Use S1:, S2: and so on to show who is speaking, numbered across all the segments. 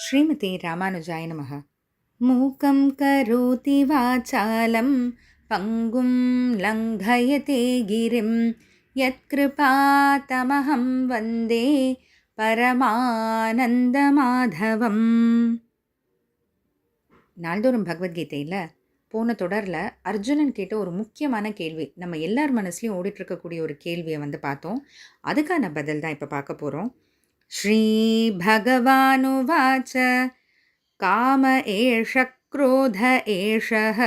S1: ஸ்ரீமதி ராமானுஜாய நமः. மூகம் கரோதி வாசாலம் பங்கும் லங்கயதே கிரிம் யத்கிருபாதமஹம் வந்தே பரமானந்தமாதவம். நாள்தோறும் பகவத்கீதையில் போன தொடரில் அர்ஜுனன் கேட்ட ஒரு முக்கியமான கேள்வி, நம்ம எல்லார் மனசுலையும் ஓடிட்டுருக்கக்கூடிய ஒரு கேள்வியை பார்த்தோம். அதுக்கான பதில் தான் இப்போ பார்க்க போகிறோம். ஸ்ரீ பகவானுவாச்ச காம ஏஷ க்ரோத ஏஷः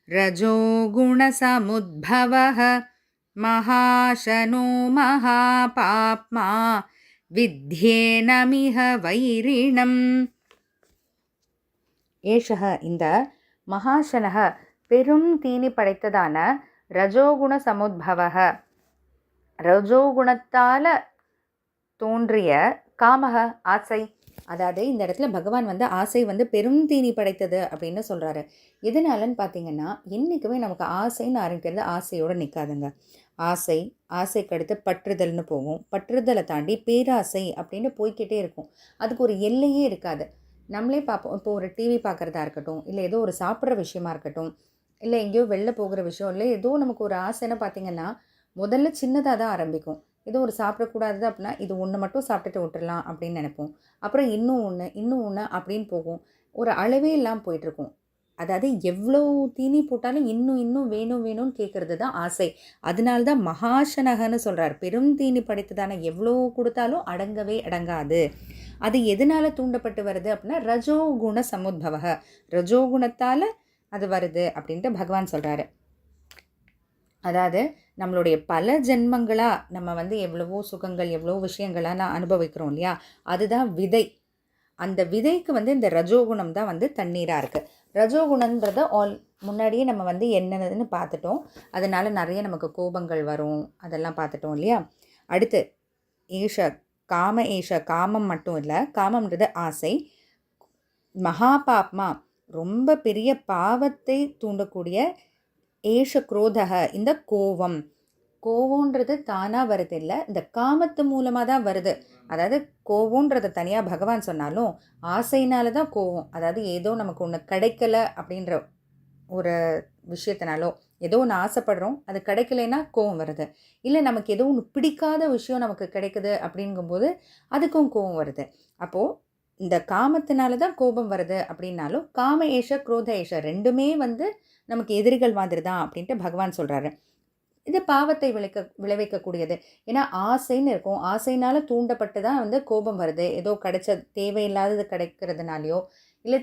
S1: ரஜோகுணசமுத்பவः மகாசனோ மகாபாப்மா வித்யேனமிஹ வைரிணம். ஏஷः இந்த மகாசனः பெரும் தீனி படைத்ததான ரஜோகுண சமுத்பவः ரஜோகுணத்தால் தோன்றிய காமக ஆசை, அதாவது இந்த இடத்துல பகவான் ஆசை பெரும் தீனி படைத்தது அப்படின்னு சொல்கிறாரு. எதனாலன்னு பார்த்தீங்கன்னா, என்றைக்குமே நமக்கு ஆசைன்னு ஆரம்பிக்கிறது ஆசையோடு நிற்காதுங்க. ஆசைக்கு அடுத்து பற்றுதல்னு போகும். பற்றுதலை தாண்டி பேராசை அப்படின்னு போய்கிட்டே இருக்கும். அதுக்கு ஒரு எல்லையே இருக்காது. நம்மளே பார்ப்போம். இப்போ ஒரு டிவி பார்க்குறதா இருக்கட்டும், இல்லை ஏதோ ஒரு சாப்பிட்ற விஷயமா இருக்கட்டும், இல்லை எங்கேயோ வெளில போகிற விஷயம், இல்லை ஏதோ நமக்கு ஒரு ஆசைன்னு பார்த்திங்கன்னா முதல்ல சின்னதாக தான் ஆரம்பிக்கும். ஏதோ ஒரு சாப்பிடக்கூடாது அப்படின்னா இது ஒன்று மட்டும் சாப்பிட்டுட்டு விட்டுடலாம் அப்படின்னு நினைப்போம். அப்புறம் இன்னும் ஒன்று அப்படின்னு போகும். ஒரு அளவே இல்லாமல் போயிட்டுருக்கும். அதாவது எவ்வளோ தீனி போட்டாலும் இன்னும் வேணும்னு கேட்குறது தான் ஆசை. அதனால தான் மகாசனகன்னு சொல்கிறார். பெரும் தீனி படைத்ததான எவ்வளோ கொடுத்தாலும் அடங்கவே அடங்காது. அது எதனால் தூண்டப்பட்டு வருது அப்படின்னா ரஜோகுண சமுத்பவக, ரஜோகுணத்தால் அது வருது அப்படின்ட்டு பகவான் சொல்கிறாரு. அதாவது நம்மளுடைய பல ஜென்மங்களாக நம்ம எவ்வளவோ சுகங்கள் எவ்வளோ விஷயங்களாக அனுபவிக்கிறோம் இல்லையா, அதுதான் விதை. அந்த விதைக்கு இந்த ரஜோகுணம் தான் தண்ணீராக இருக்குது. ரஜோகுணன்றதை முன்னாடியே நம்ம என்னதுன்னு பார்த்துட்டோம். அதனால் நிறைய நமக்கு கோபங்கள் வரும், அதெல்லாம் பார்த்துட்டோம் இல்லையா. அடுத்து காமம் மட்டும் இல்லை, காமம்ன்றது ஆசை. மகாபாப்மா ரொம்ப பெரிய பாவத்தை தூண்டக்கூடிய ஏஷ குரோதக இந்த கோவம்ன்றது தானாக வருது இல்லை, இந்த காமத்து மூலமாக தான் வருது. அதாவது கோவம்ன்றதை தனியாக பகவான் சொன்னாலும் ஆசைனால தான் கோவம். அதாவது ஏதோ நமக்கு ஒன்று கிடைக்கல அப்படின்ற ஒரு விஷயத்தினாலோ ஏதோ ஒன்று ஆசைப்படுறோம், அது கிடைக்கலைன்னா கோவம் வருது. இல்லை நமக்கு ஏதோ ஒன்று பிடிக்காத விஷயம் நமக்கு கிடைக்குது அப்படிங்கும்போது அதுக்கும் கோவம் வருது. அப்போது இந்த காமத்தினால தான் கோபம் வருது அப்படின்னாலும் காம ஏஷ குரோத ஏஷ ரெண்டுமே நமக்கு எதிரிகள் மாதிரி தான் அப்படின்ட்டு பகவான் சொல்கிறாரு. இது பாவத்தை விளைவிக்கக்கூடியது. ஏன்னா ஆசைன்னு இருக்கும், ஆசைனால் தூண்டப்பட்டு தான் கோபம் வருது. ஏதோ தேவையில்லாதது கிடைக்கிறதுனாலையோ இல்லை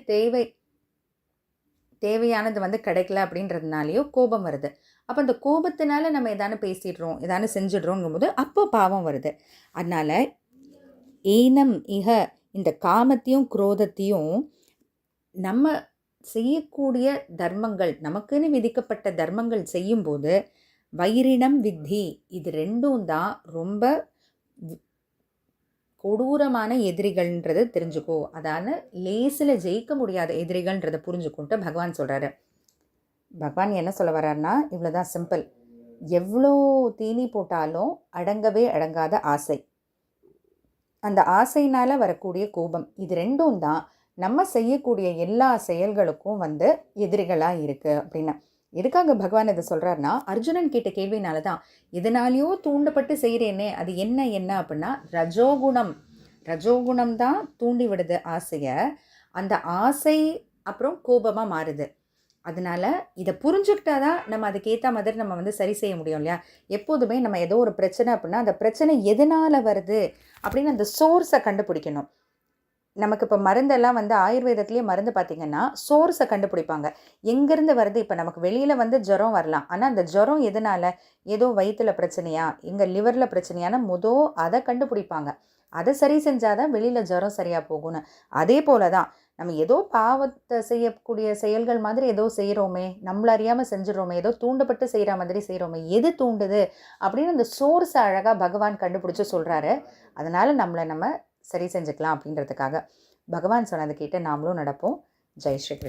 S1: தேவையானது கிடைக்கல அப்படின்றதுனாலையோ கோபம் வருது. அப்போ அந்த கோபத்தினால நம்ம எதானு பேசிடுறோம், எதானு செஞ்சிடுறோங்கும்போது அப்போ பாவம் வருது. அதனால் ஏனம் இக இந்த காமத்தையும் குரோதத்தையும் நம்ம செய்யக்கூடிய தர்மங்கள், நமக்குன்னு விதிக்கப்பட்ட தர்மங்கள் செய்யும்போது வைரினம் வித்தி, இது ரெண்டும் தான் ரொம்ப கொடூரமான எதிரிகள்ன்றது தெரிஞ்சுக்கோ. அதான லேசில் ஜெயிக்க முடியாத எதிரிகள்ன்றதை புரிஞ்சுக்கொண்டு பகவான் சொல்கிறாரு. பகவான் என்ன சொல்ல வர்றாருன்னா இவ்வளோதான் சிம்பிள். எவ்வளோ தீனி போட்டாலும் அடங்கவே அடங்காத ஆசை, அந்த ஆசைனால் வரக்கூடிய கோபம், இது ரெண்டும் தான் நம்ம செய்யக்கூடிய எல்லா செயல்களுக்கும் எதிரிகளாக இருக்குது அப்படின்னா. எதுக்காக பகவான் இதை சொல்கிறாருன்னா, அர்ஜுனன் கேட்ட கேள்வினால தான். இதனாலேயோ தூண்டப்பட்டு செய்கிறேனே அது என்ன அப்படின்னா ரஜோகுணம் தான் தூண்டி விடுது ஆசையை. அந்த ஆசை அப்புறம் கோபமாக மாறுது. அதனால் இதை புரிஞ்சுக்கிட்டா தான் நம்ம அதுக்கேற்ற மாதிரி நம்ம சரி செய்ய முடியும் இல்லையா. எப்போதுமே நம்ம ஏதோ ஒரு பிரச்சனை அப்படின்னா அந்த பிரச்சனை எதனால் வருது அப்படின்னு அந்த சோர்ஸை கண்டுபிடிக்கணும். நமக்கு இப்போ மருந்தெல்லாம் ஆயுர்வேதத்துலேயே மருந்து பார்த்திங்கன்னா சோர்ஸை கண்டுபிடிப்பாங்க. எங்கேருந்து வருது, இப்போ நமக்கு வெளியில் ஜுரம் வரலாம், ஆனால் அந்த ஜுரம் எதனால், ஏதோ வயிற்றில் பிரச்சனையா, எங்கள் லிவரில் பிரச்சனையான அதை கண்டுபிடிப்பாங்க. அதை சரி செஞ்சால் தான் வெளியில் ஜுரம் சரியாக போகணும். அதே போல் தான் நம்ம ஏதோ பாவத்தை செய்யக்கூடிய செயல்கள் மாதிரி ஏதோ செய்கிறோமே, நம்மள அறியாமல் செஞ்சிடறோமே, ஏதோ தூண்டப்பட்டு செய்கிற மாதிரி செய்கிறோமே, எது தூண்டுது அப்படின்னு அந்த சோர்ஸை அழகாக பகவான் கண்டுபிடிச்சி சொல்கிறாரு. அதனால் நம்ம சரி செஞ்சுக்கலாம் அப்படின்றதுக்காக பகவான் சொன்னதை கேட்டு நாமளும் நடப்போம். ஜெய் ஸ்ரீ கிருஷ்ண.